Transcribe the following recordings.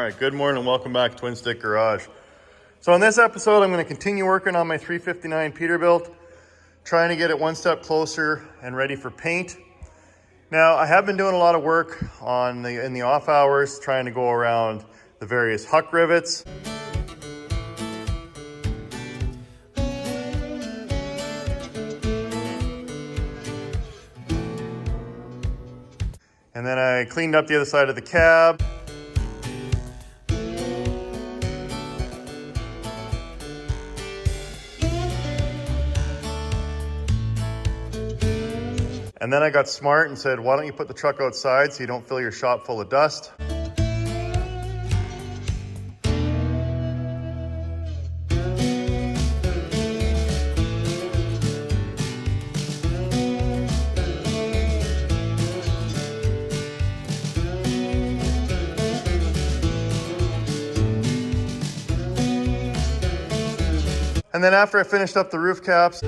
right, good morning and welcome back to TwinStick Garage. So in this episode, I'm going to continue working on my 359 Peterbilt, trying to get it one step closer and ready for paint. Now, I have been doing a lot of work in the off hours, trying to go around the various huck rivets. And then I cleaned up the other side of the cab. And then I got smart and said, why don't you put the truck outside so you don't fill your shop full of dust? And then after I finished up the roof caps,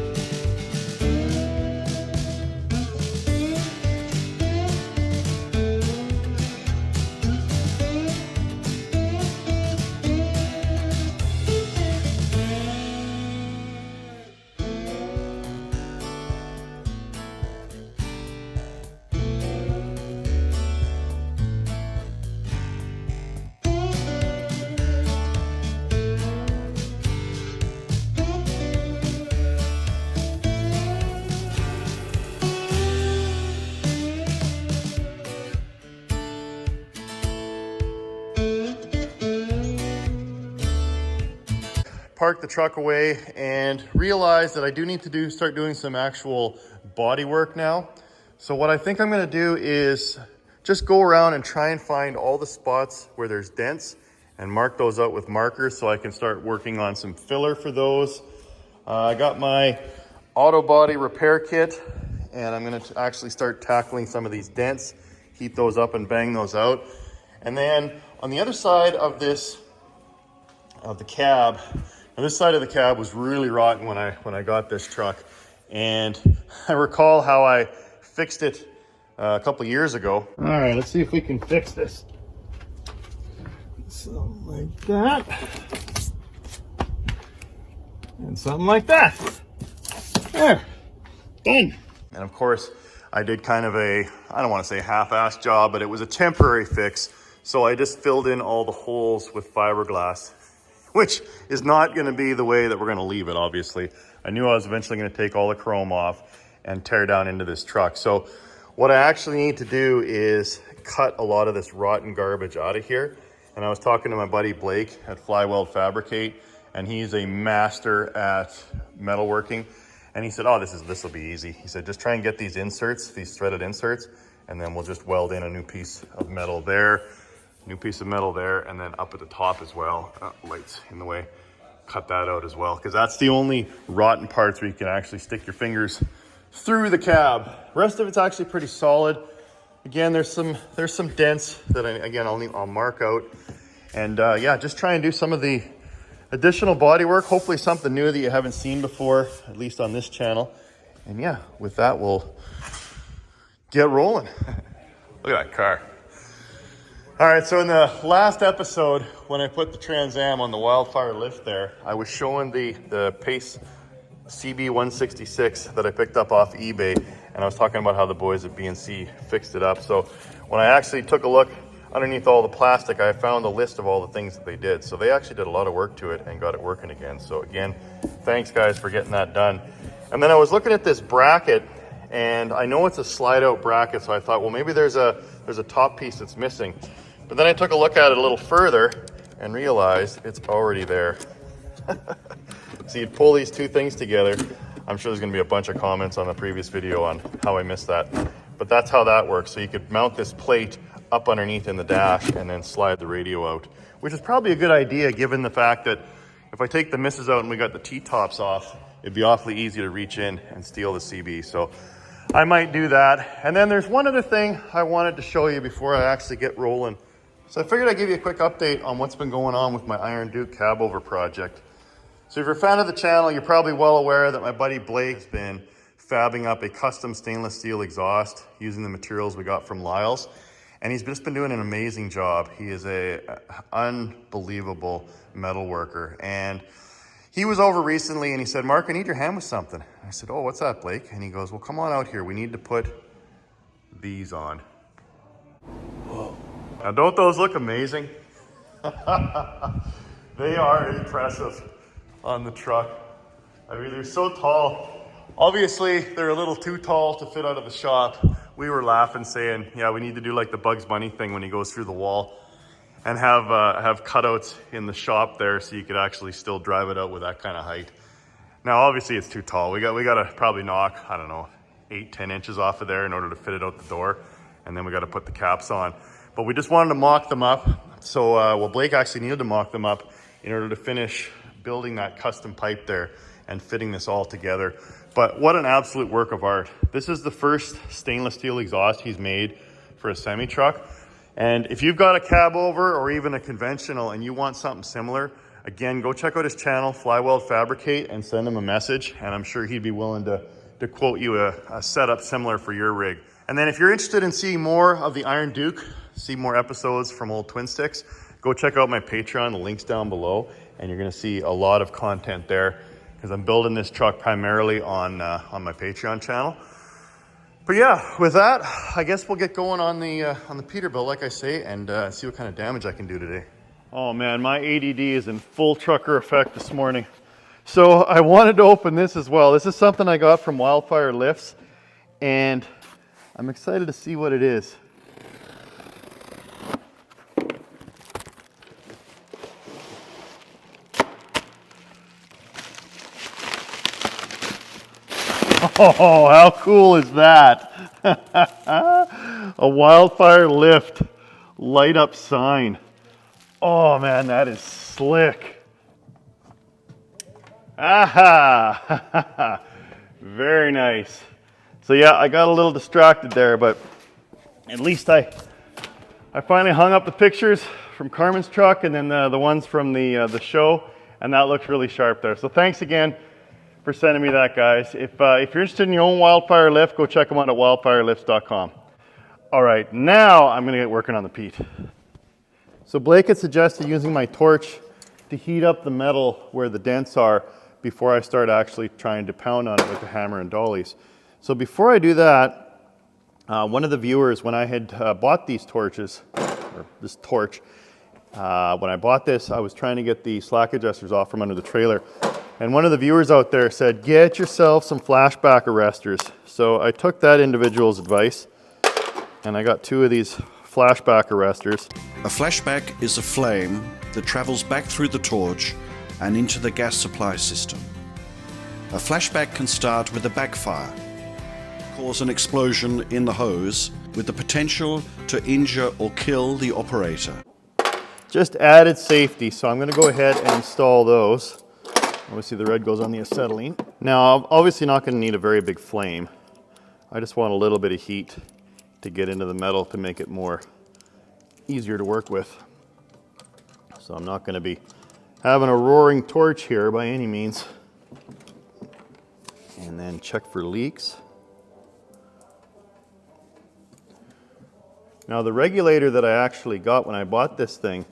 parked the truck away and realized that I do need to start doing some actual body work now. So what I think I'm going to do is just go around and try and find all the spots where there's dents and mark those out with markers so I can start working on some filler for those. I got my auto body repair kit and I'm going to actually start tackling some of these dents, heat those up and bang those out. And then on the other side of the cab, now this side of the cab was really rotten when I got this truck, and I recall how I fixed it a couple years ago. All right, let's see if we can fix this. Something like that, and something like that. There, done. And of course, I did kind of I don't want to say half-assed job, but it was a temporary fix. So I just filled in all the holes with fiberglass, which is not going to be the way that we're going to leave it, obviously. I knew I was eventually going to take all the chrome off and tear down into this truck. So what I actually need to do is cut a lot of this rotten garbage out of here. And I was talking to my buddy Blake at Flyweld Fabricate, and he's a master at metalworking. And he said, oh, this will be easy. He said, just try and get these inserts, these threaded inserts, and then we'll just weld in a new piece of metal there. New piece of metal there, and then up at the top as well. Lights in the way. Cut that out as well, because that's the only rotten parts where you can actually stick your fingers through the cab. Rest of it's actually pretty solid. Again, there's some dents that I'll mark out, and yeah, just try and do some of the additional body work. Hopefully something new that you haven't seen before, at least on this channel. And yeah, with that, we'll get rolling. Look at that car. All right, so in the last episode, when I put the Trans Am on the Wildfire Lift there, I was showing the Pace CB166 that I picked up off eBay, and I was talking about how the boys at B&C fixed it up. So when I actually took a look underneath all the plastic, I found a list of all the things that they did. So they actually did a lot of work to it and got it working again. So again, thanks guys for getting that done. And then I was looking at this bracket, and I know it's a slide out bracket, so I thought, well, maybe there's a top piece that's missing. But then I took a look at it a little further and realized it's already there. So you'd pull these two things together. I'm sure there's gonna be a bunch of comments on the previous video on how I missed that. But that's how that works. So you could mount this plate up underneath in the dash and then slide the radio out, which is probably a good idea given the fact that if I take the misses out and we got the T-tops off, it'd be awfully easy to reach in and steal the CB. So I might do that. And then there's one other thing I wanted to show you before I actually get rolling. So I figured I'd give you a quick update on what's been going on with my Iron Duke cab over project. So if you're a fan of the channel, you're probably well aware that my buddy Blake has been fabbing up a custom stainless steel exhaust using the materials we got from Lyle's. And he's just been doing an amazing job. He is a unbelievable metal worker. And he was over recently and he said, Mark, I need your hand with something. I said, oh, what's that, Blake? And he goes, well, come on out here. We need to put these on. Whoa. Now, don't those look amazing? They are impressive on the truck. I mean, they're so tall. Obviously, they're a little too tall to fit out of the shop. We were laughing saying, yeah, we need to do like the Bugs Bunny thing when he goes through the wall and have cutouts in the shop there so you could actually still drive it out with that kind of height. Now, obviously it's too tall. We got to probably knock, I don't know, 8-10 inches off of there in order to fit it out the door. And then we got to put the caps on. But we just wanted to mock them up. So, well, Blake actually needed to mock them up in order to finish building that custom pipe there and fitting this all together. But what an absolute work of art. This is the first stainless steel exhaust he's made for a semi truck. And if you've got a cab over or even a conventional and you want something similar, again, go check out his channel, Flyweld Fabricate, and send him a message. And I'm sure he'd be willing to quote you a setup similar for your rig. And then if you're interested in seeing more of the Iron Duke, see more episodes from old Twin Sticks, go check out my Patreon, the link's down below, and you're gonna see a lot of content there because I'm building this truck primarily on my Patreon channel. But yeah, with that, I guess we'll get going on the Peterbilt, like I say, and see what kind of damage I can do today. Oh man, my ADD is in full trucker effect this morning. So I wanted to open this as well. This is something I got from Wildfire Lifts, and I'm excited to see what it is. Oh, how cool is that? A Wildfire Lift light up sign. Oh man, that is slick. Aha! Very nice. So yeah, I got a little distracted there, but at least I finally hung up the pictures from Carmen's truck and then the ones from the show, and that looks really sharp there. So thanks again for sending me that, guys. If you're interested in your own Wildfire Lift, go check them out at wildfirelifts.com. All right, now I'm gonna get working on the Pete. So Blake had suggested using my torch to heat up the metal where the dents are before I start actually trying to pound on it with the hammer and dollies. So before I do that, one of the viewers, when I had bought these torches, or this torch, when I bought this, I was trying to get the slack adjusters off from under the trailer. And one of the viewers out there said, get yourself some flashback arresters. So I took that individual's advice and I got 2 of these flashback arresters. A flashback is a flame that travels back through the torch and into the gas supply system. A flashback can start with a backfire, cause an explosion in the hose with the potential to injure or kill the operator. Just added safety, so I'm going to go ahead and install those. Obviously the red goes on the acetylene. Now I'm obviously not going to need a very big flame. I just want a little bit of heat to get into the metal to make it more easier to work with. So I'm not going to be having a roaring torch here by any means. And then check for leaks. Now the regulator that I actually got when I bought this thing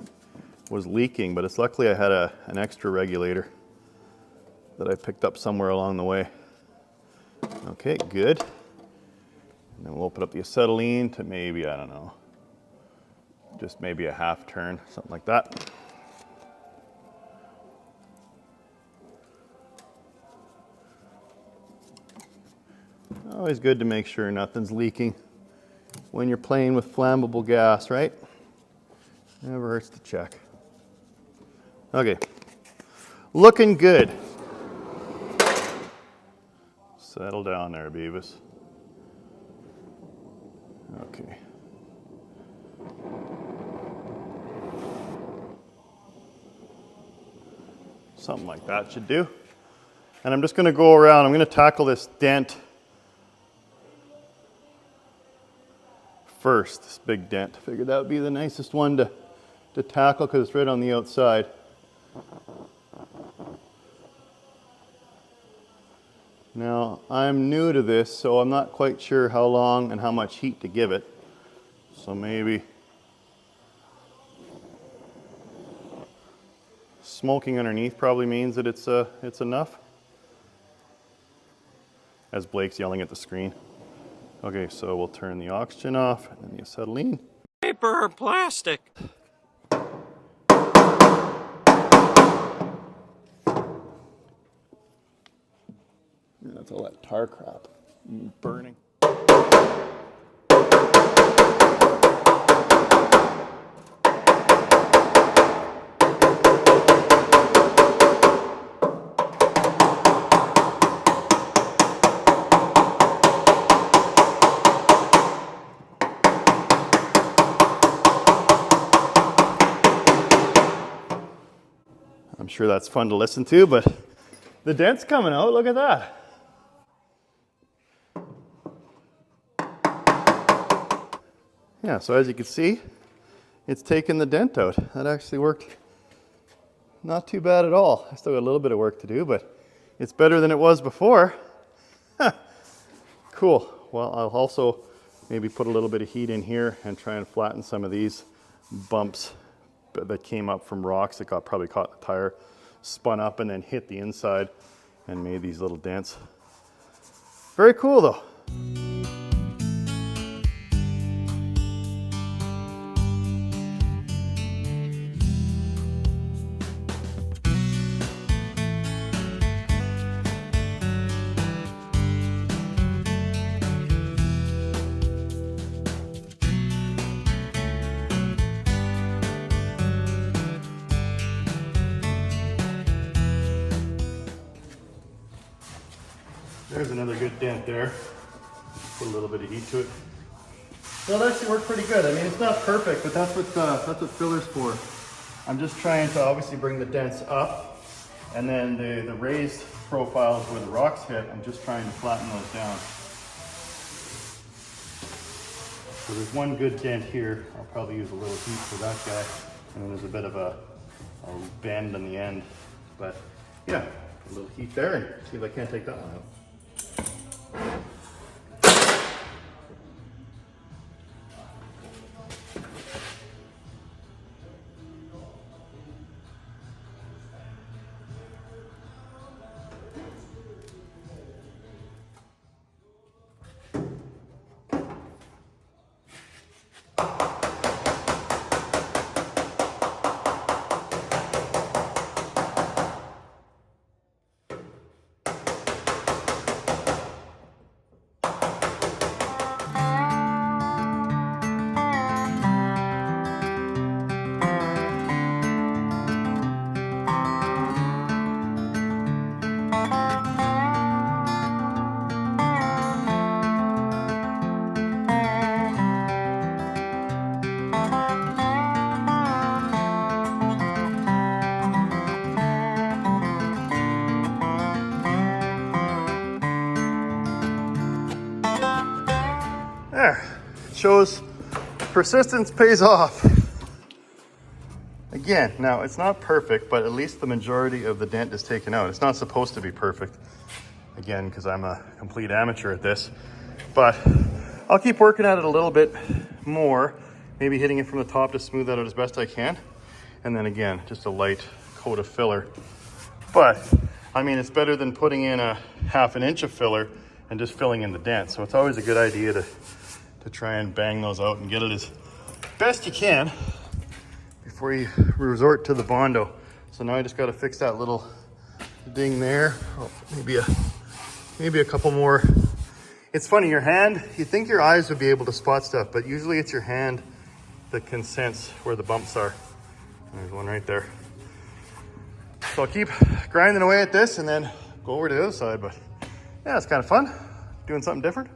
was leaking, but it's luckily I had an extra regulator that I picked up somewhere along the way. Okay, good. And then we'll open up the acetylene to maybe, I don't know, just maybe a half turn, something like that. Always good to make sure nothing's leaking when you're playing with flammable gas, right? Never hurts to check. Okay, looking good. Settle down there, Beavis. Okay. Something like that should do. And I'm just going to go around, I'm going to tackle this dent first, this big dent. Figured that would be the nicest one to tackle because it's right on the outside. Now, I'm new to this, so I'm not quite sure how long and how much heat to give it. So maybe smoking underneath probably means that it's enough. As Blake's yelling at the screen. Okay, so we'll turn the oxygen off and then the acetylene. Paper or plastic? Yeah, that's all that tar crap burning. I'm sure that's fun to listen to, but the dent's coming out. Look at that. Yeah, so as you can see, it's taken the dent out. That actually worked not too bad at all. I still got a little bit of work to do, but it's better than it was before. Cool. Well, I'll also maybe put a little bit of heat in here and try and flatten some of these bumps that came up from rocks that probably caught the tire, spun up and then hit the inside and made these little dents. Very cool though. There's another good dent there. Put a little bit of heat to it. Well, that actually worked pretty good. I mean, it's not perfect, but that's what filler's for. I'm just trying to obviously bring the dents up, and then the raised profiles where the rocks hit, I'm just trying to flatten those down. So there's one good dent here. I'll probably use a little heat for that guy, and then there's a bit of a bend on the end. But yeah, a little heat there, and see if I can't take that one out. There, it shows persistence pays off. Again, now it's not perfect, but at least the majority of the dent is taken out. It's not supposed to be perfect, again, because I'm a complete amateur at this, but I'll keep working at it a little bit more, maybe hitting it from the top to smooth that out as best I can. And then again, just a light coat of filler. But I mean, it's better than putting in a ½ inch of filler and just filling in the dent. So it's always a good idea to try and bang those out and get it as best you can before you resort to the Bondo. So now I just got to fix that little ding there. Oh, maybe a couple more. It's funny, your hand, you think your eyes would be able to spot stuff, but usually it's your hand that can sense where the bumps are. There's one right there. So I'll keep grinding away at this and then go over to the other side, but yeah, it's kind of fun doing something different.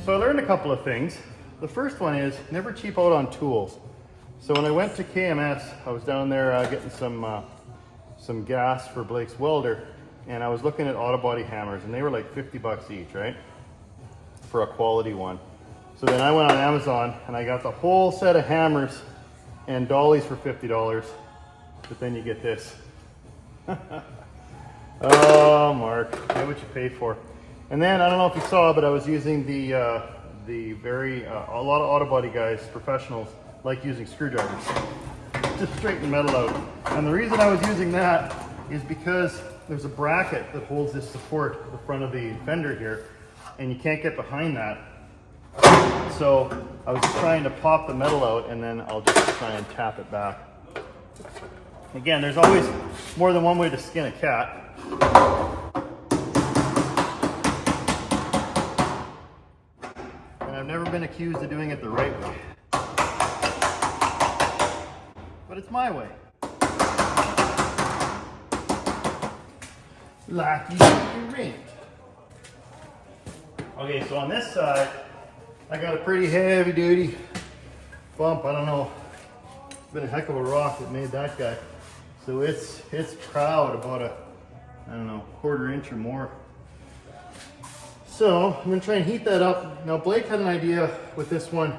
So I learned a couple of things. The first one is never cheap out on tools. So when I went to KMS, I was down there getting some some gas for Blake's welder, and I was looking at auto body hammers, and they were like 50 bucks each, right? For a quality one. So then I went on Amazon and I got the whole set of hammers and dollies for $50, but then you get this. Oh, Mark, get what you pay for. And then, I don't know if you saw, but I was using a lot of auto body guys, professionals, like using screwdrivers. Just straighten metal out. And the reason I was using that is because there's a bracket that holds this support at the front of the fender here, and you can't get behind that. So I was trying to pop the metal out, and then I'll just try and tap it back. Again, there's always more than one way to skin a cat. And I've never been accused of doing it the right way. But it's my way. Lucky you rent. Okay, so on this side, I got a pretty heavy duty bump. I don't know. It's been a heck of a rock that made that guy. So it's proud about a, I don't know, quarter inch or more. So I'm gonna try and heat that up. Now Blake had an idea with this one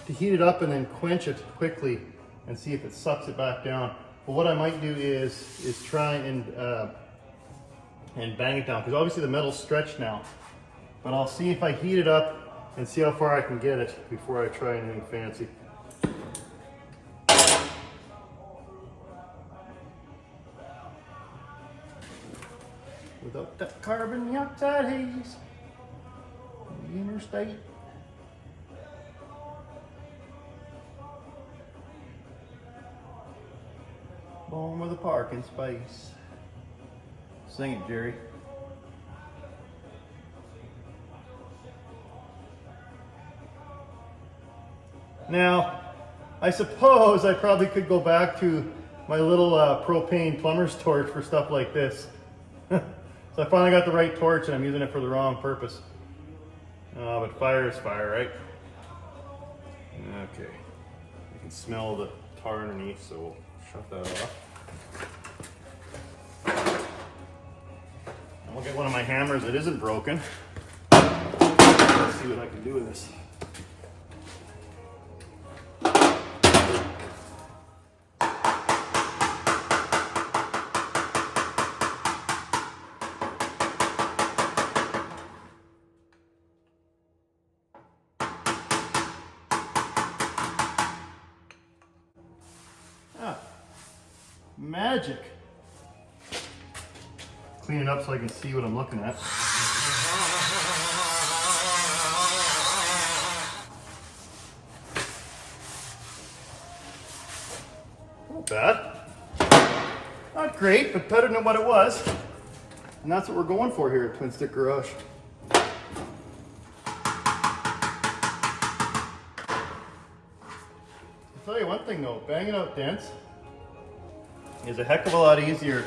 to heat it up and then quench it quickly and see if it sucks it back down. But what I might do is try and bang it down, because obviously the metal's stretched now. But I'll see if I heat it up and see how far I can get it before I try anything fancy. Without that carbon dioxide haze, the interstate. Home of the parking space. Sing it, Jerry. Now, I suppose I probably could go back to my little propane plumber's torch for stuff like this. So I finally got the right torch and I'm using it for the wrong purpose. But fire is fire, right? Okay. You can smell the tar underneath, so we'll shut that off. I'll get one of my hammers that isn't broken. Let's see what I can do with this. Magic. Clean it up so I can see what I'm looking at. Not bad. Not great, but better than what it was. And that's what we're going for here at TwinStick Garage. I'll tell you one thing though, banging out dents is a heck of a lot easier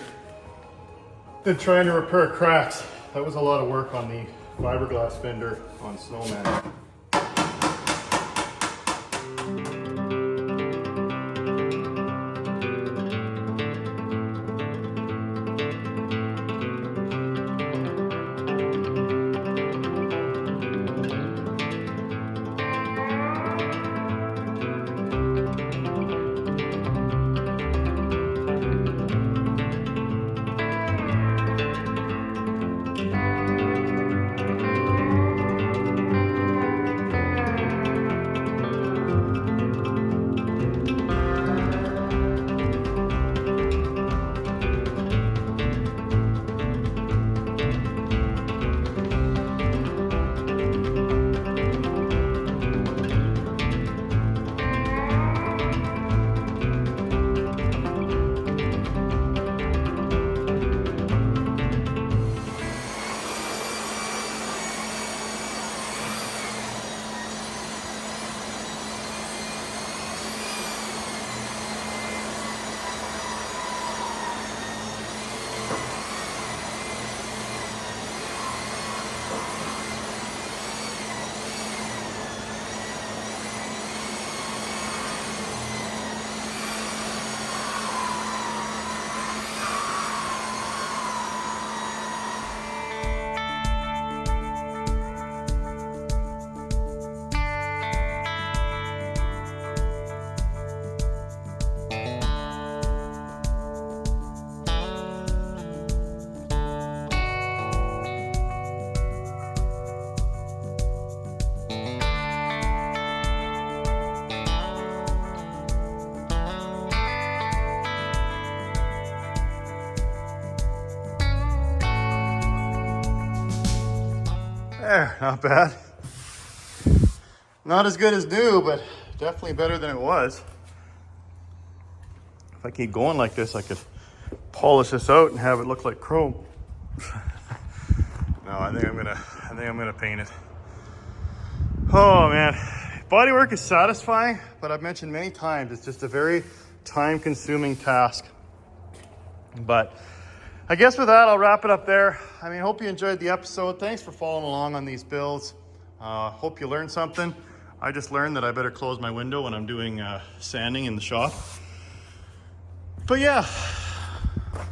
than trying to repair cracks. That was a lot of work on the fiberglass fender on Snowman. There, not bad. Not as good as new, but definitely better than it was. If I keep going like this, I could polish this out and have it look like chrome. No, I think I'm gonna paint it. Oh man, bodywork is satisfying, but I've mentioned many times it's just a very time-consuming task. But I guess with that, I'll wrap it up there. I mean, hope you enjoyed the episode. Thanks for following along on these builds. Hope you learned something. I just learned that I better close my window when I'm doing sanding in the shop. But yeah,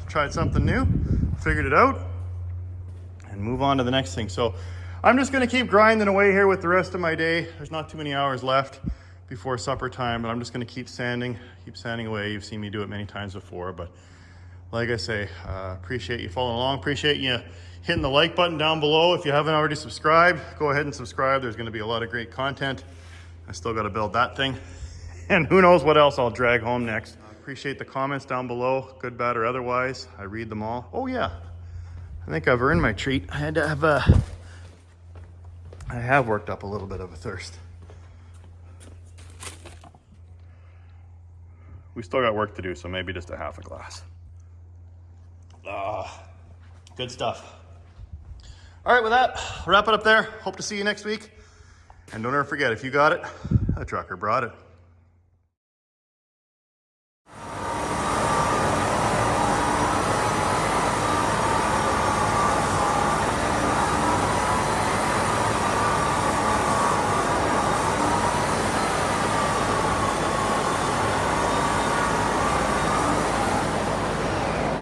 tried something new, figured it out, and move on to the next thing. So I'm just gonna keep grinding away here with the rest of my day. There's not too many hours left before supper time, but I'm just gonna keep sanding away. You've seen me do it many times before, but like I say, appreciate you following along. Appreciate you hitting the like button down below. If you haven't already subscribed, go ahead and subscribe. There's gonna be a lot of great content. I still gotta build that thing. And who knows what else I'll drag home next. Appreciate the comments down below, good, bad, or otherwise. I read them all. Oh yeah, I think I've earned my treat. I had to have I have worked up a little bit of a thirst. We still got work to do, so maybe just a half a glass. Good stuff. All right, with that, wrap it up there. Hope to see you next week. And don't ever forget, if you got it, a trucker brought it.